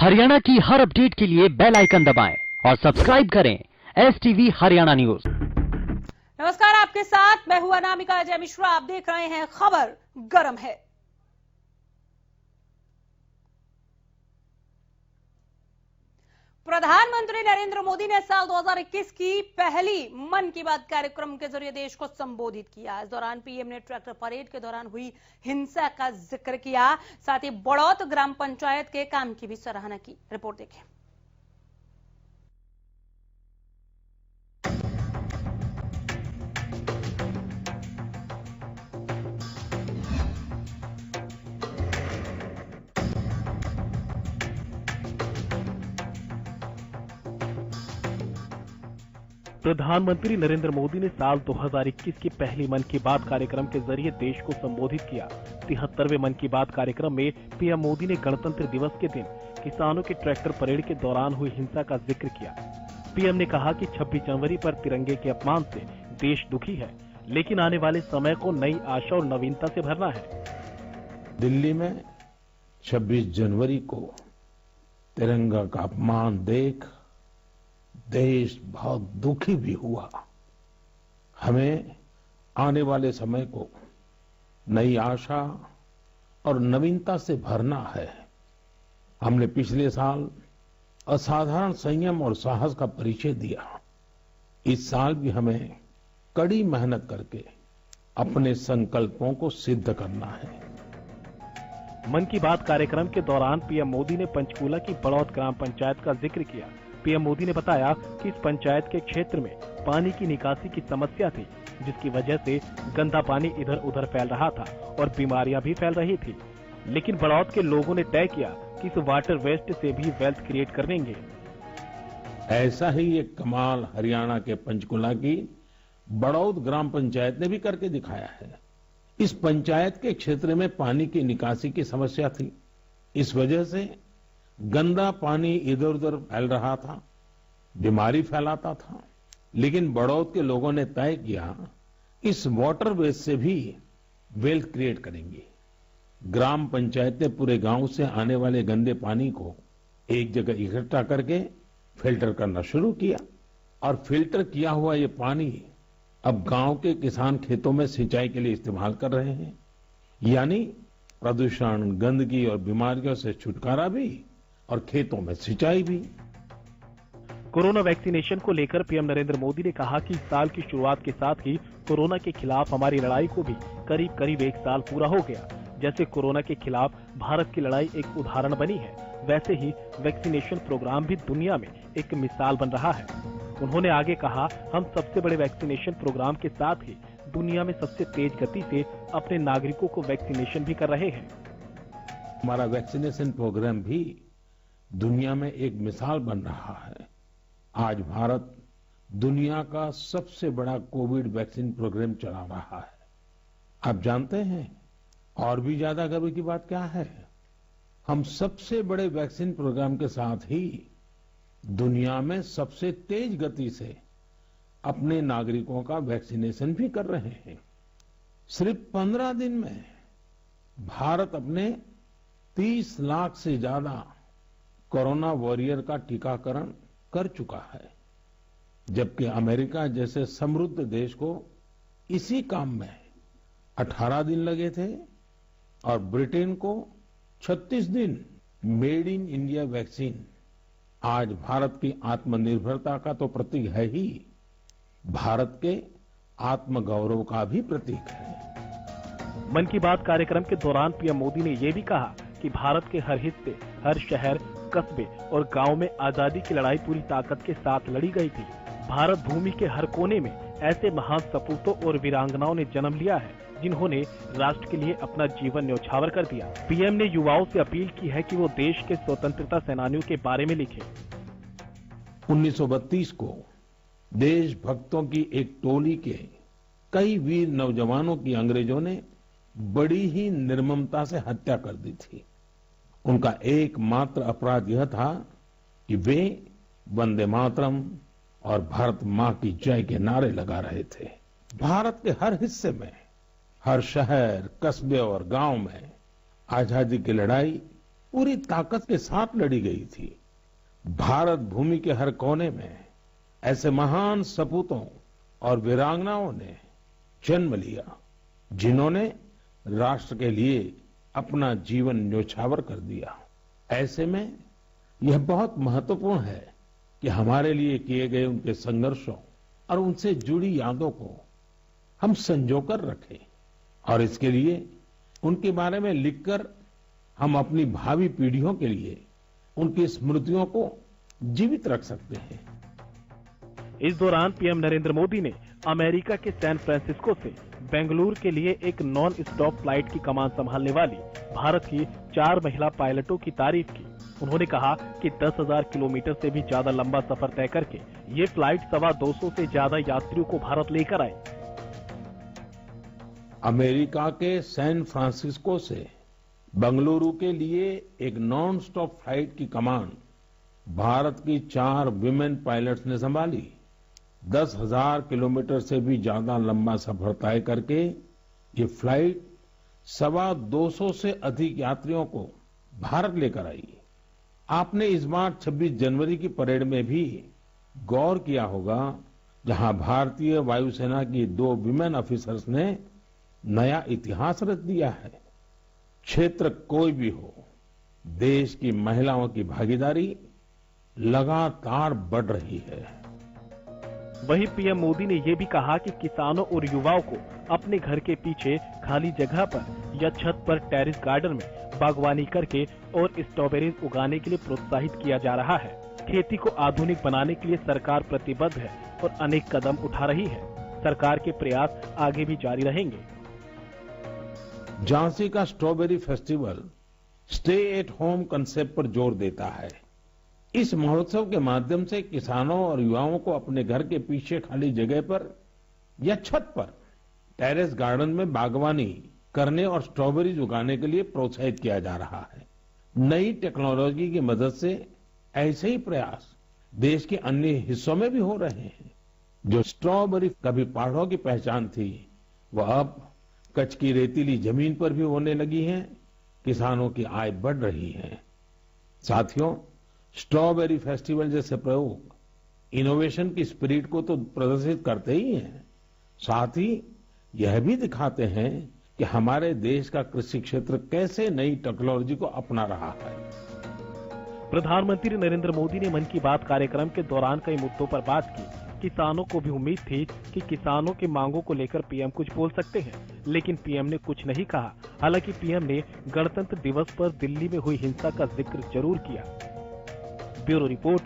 हरियाणा की हर अपडेट के लिए बेल आइकन दबाएं और सब्सक्राइब करें STV हरियाणा न्यूज। नमस्कार, आपके साथ मैं हूं अनामिका अजय मिश्रा। आप देख रहे हैं खबर गरम है। प्रधानमंत्री नरेंद्र मोदी ने साल 2021 की पहली मन की बात कार्यक्रम के जरिए देश को संबोधित किया। इस दौरान पीएम ने ट्रैक्टर परेड के दौरान हुई हिंसा का जिक्र किया, साथ ही बड़ौत ग्राम पंचायत के काम की भी सराहना की। रिपोर्ट देखें। प्रधानमंत्री नरेंद्र मोदी ने साल 2021 की पहली मन की बात कार्यक्रम के जरिए देश को संबोधित किया। 73वें मन की बात कार्यक्रम में पीएम मोदी ने गणतंत्र दिवस के दिन किसानों के ट्रैक्टर परेड के दौरान हुई हिंसा का जिक्र किया। पीएम ने कहा कि 26 जनवरी पर तिरंगे के अपमान से देश दुखी है, लेकिन आने वाले समय को नई आशा और नवीनता से भरना है। दिल्ली में 26 जनवरी को तिरंगा का अपमान देख देश बहुत दुखी भी हुआ। हमें आने वाले समय को नई आशा और नवीनता से भरना है। हमने पिछले साल असाधारण संयम और साहस का परिचय दिया। इस साल भी हमें कड़ी मेहनत करके अपने संकल्पों को सिद्ध करना है। मन की बात कार्यक्रम के दौरान पीएम मोदी ने पंचकूला की बड़ौत ग्राम पंचायत का जिक्र किया। पीएम मोदी ने बताया कि इस पंचायत के क्षेत्र में पानी की निकासी की समस्या थी, जिसकी वजह से गंदा पानी इधर उधर फैल रहा था और बीमारियां भी फैल रही थी। लेकिन बड़ौत के लोगों ने तय किया कि इस वाटर वेस्ट से भी वेल्थ क्रिएट करेंगे। ऐसा ही एक कमाल हरियाणा के पंचकुला की बड़ौत ग्राम पंचायत ने भी करके दिखाया है। इस पंचायत के क्षेत्र में पानी की निकासी की समस्या थी। इस वजह से गंदा पानी इधर उधर फैल रहा था, बीमारी फैलाता था। लेकिन बड़ौत के लोगों ने तय किया इस वाटर वेस्ट से भी वेल्थ क्रिएट करेंगे। ग्राम पंचायत ने पूरे गांव से आने वाले गंदे पानी को एक जगह इकट्ठा करके फिल्टर करना शुरू किया और फिल्टर किया हुआ ये पानी अब गांव के किसान खेतों में सिंचाई के लिए इस्तेमाल कर रहे हैं। यानी प्रदूषण, गंदगी और बीमारियों से छुटकारा भी और खेतों में सिंचाई भी। कोरोना वैक्सीनेशन को लेकर पीएम नरेंद्र मोदी ने कहा कि साल की शुरुआत के साथ ही कोरोना के खिलाफ हमारी लड़ाई को भी करीब करीब एक साल पूरा हो गया। जैसे कोरोना के खिलाफ भारत की लड़ाई एक उदाहरण बनी है, वैसे ही वैक्सीनेशन प्रोग्राम भी दुनिया में एक मिसाल बन रहा है। उन्होंने आगे कहा, हम सबसे बड़े वैक्सीनेशन प्रोग्राम के साथ ही दुनिया में सबसे तेज गति से अपने नागरिकों को वैक्सीनेशन भी कर रहे हैं। हमारा वैक्सीनेशन प्रोग्राम भी दुनिया में एक मिसाल बन रहा है। आज भारत दुनिया का सबसे बड़ा कोविड वैक्सीन प्रोग्राम चला रहा है। आप जानते हैं और भी ज्यादा गर्व की बात क्या है? हम सबसे बड़े वैक्सीन प्रोग्राम के साथ ही दुनिया में सबसे तेज गति से अपने नागरिकों का वैक्सीनेशन भी कर रहे हैं। सिर्फ 15 दिन में भारत अपने 30 लाख से ज्यादा कोरोना वॉरियर का टीकाकरण कर चुका है, जबकि अमेरिका जैसे समृद्ध देश को इसी काम में 18 दिन लगे थे और ब्रिटेन को 36 दिन। मेड इन इंडिया वैक्सीन आज भारत की आत्मनिर्भरता का तो प्रतीक है ही, भारत के आत्मगौरव का भी प्रतीक है। मन की बात कार्यक्रम के दौरान पीएम मोदी ने ये भी कहा कि भारत के हर हिस्से, हर शहर, कस्बे और गांव में आजादी की लड़ाई पूरी ताकत के साथ लड़ी गई थी। भारत भूमि के हर कोने में ऐसे महान सपूतों और वीरांगनाओं ने जन्म लिया है, जिन्होंने राष्ट्र के लिए अपना जीवन न्यौछावर कर दिया। पीएम ने युवाओं से अपील की है कि वो देश के स्वतंत्रता सेनानियों के बारे में लिखें। 1932 को देशभक्तों की एक टोली के कई वीर नौजवानों की अंग्रेजों ने बड़ी ही निर्ममता से हत्या कर दी थी। उनका एकमात्र अपराध यह था कि वे वंदे मातरम और भारत माँ की जय के नारे लगा रहे थे। भारत के हर हिस्से में, हर शहर, कस्बे और गांव में आजादी की लड़ाई पूरी ताकत के साथ लड़ी गई थी। भारत भूमि के हर कोने में ऐसे महान सपूतों और वीरांगनाओं ने जन्म लिया, जिन्होंने राष्ट्र के लिए अपना जीवन न्योछावर कर दिया। ऐसे में यह बहुत महत्वपूर्ण है कि हमारे लिए किए गए उनके संघर्षों और उनसे जुड़ी यादों को हम संजोकर रखें और इसके लिए उनके बारे में लिखकर हम अपनी भावी पीढ़ियों के लिए उनकी स्मृतियों को जीवित रख सकते हैं। इस दौरान पीएम नरेंद्र मोदी ने अमेरिका के सैन फ्रांसिस्को से बेंगलुरु के लिए एक नॉन स्टॉप फ्लाइट की कमान संभालने वाली भारत की 4 महिला पायलटों की तारीफ की। उन्होंने कहा कि 10,000 किलोमीटर से भी ज्यादा लंबा सफर तय करके ये फ्लाइट 250 से ज्यादा यात्रियों को भारत लेकर आई। अमेरिका के सैन फ्रांसिस्को से बेंगलुरु के लिए एक नॉन स्टॉप फ्लाइट की कमान भारत की 4 विमेन पायलट्स ने संभाली। 10,000 किलोमीटर से भी ज्यादा लंबा सफर तय करके ये फ्लाइट 225 से अधिक यात्रियों को भारत लेकर आई। आपने इस बार 26 जनवरी की परेड में भी गौर किया होगा, जहां भारतीय वायुसेना की 2 विमेन ऑफिसर्स ने नया इतिहास रच दिया है। क्षेत्र कोई भी हो, देश की महिलाओं की भागीदारी लगातार बढ़ रही है। वहीं पीएम मोदी ने ये भी कहा कि किसानों और युवाओं को अपने घर के पीछे खाली जगह पर या छत पर टेरेस गार्डन में बागवानी करके और स्ट्रॉबेरीज उगाने के लिए प्रोत्साहित किया जा रहा है। खेती को आधुनिक बनाने के लिए सरकार प्रतिबद्ध है और अनेक कदम उठा रही है। सरकार के प्रयास आगे भी जारी रहेंगे। झांसी का strawberry festival stay at home concept पर जोर देता है। इस महोत्सव के माध्यम से किसानों और युवाओं को अपने घर के पीछे खाली जगह पर या छत पर टेरेस गार्डन में बागवानी करने और स्ट्रॉबेरीज उगाने के लिए प्रोत्साहित किया जा रहा है। नई टेक्नोलॉजी की मदद से ऐसे ही प्रयास देश के अन्य हिस्सों में भी हो रहे हैं। जो स्ट्रॉबेरी कभी पहाड़ों की पहचान थी, वह अब कच्छ की रेतीली जमीन पर भी होने लगी है। किसानों की आय बढ़ रही है। साथियों, स्ट्रॉबेरी फेस्टिवल जैसे प्रयोग इनोवेशन की स्पिरिट को तो प्रदर्शित करते ही हैं, साथ ही यह भी दिखाते हैं कि हमारे देश का कृषि क्षेत्र कैसे नई टेक्नोलॉजी को अपना रहा है। प्रधानमंत्री नरेंद्र मोदी ने मन की बात कार्यक्रम के दौरान कई मुद्दों पर बात की। किसानों को भी उम्मीद थी कि किसानों की मांगों को लेकर पीएम कुछ बोल सकते हैं, लेकिन पीएम ने कुछ नहीं कहा। हालांकि पीएम ने गणतंत्र दिवस पर दिल्ली में हुई हिंसा का जिक्र जरूर किया। Bureau report,